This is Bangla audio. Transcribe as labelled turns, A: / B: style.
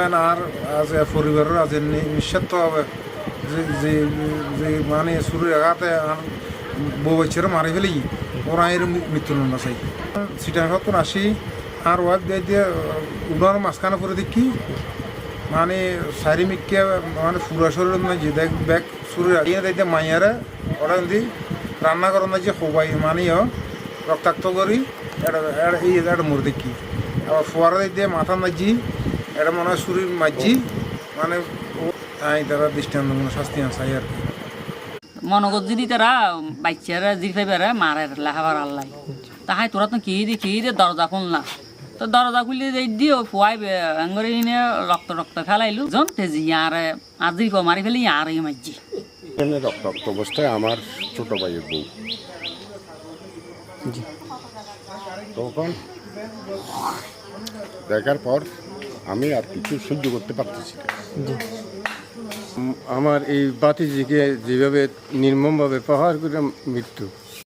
A: আর আজ পরিবারের আজ নিঃস্বার্থ হবে যে যে মানে শুরুর আঘাতে বউ বাচ্চারা মারি ফেলি ওরা এর মৃত্যুদণ্ড চাই সিটাং সত্তর আসি আর ওয়াক দিয়ে দিয়ে উড়ার মাঝখানে পরে দেখি মানে চারিমিককে মানে পুরা শরীর যে দেখ ব্যাগ শুরু দিয়ে দিয়ে মাইয়ারে ওরা কিন্তু রান্না করার যে সবাই মানে রক্তাক্ত করি এই একটা মরে দেখি আবার ফোয়ারা দিয়ে মাথা মাঝি এটা মনে হয় শরীর মাঝি মানে তারা দৃষ্টান্তমূলক শাস্তি চাই আর কি
B: মনগত যদি তারা বাচ্চারা জিরফাই বেড়ে মারে লেখাবার আল্লাহ তাহাই তোরা তো কি দিয়ে দরজা খুল না তো দরজা খুলে দিও ফুয়াই আঙ্গরে রক্ত রক্ত ফেলাইলু জন তেজি আর আজি মারি ফেলি আর মাঝি
C: রক্ত অবস্থায় আমার ছোট ভাইয়ের বউ তখন দেখার পর আমি আর কিছু সহ্য করতে পারতেছি না।
D: আমার এই বাতিজিকে যেভাবে নির্মমভাবে প্রহার করে মৃত্যু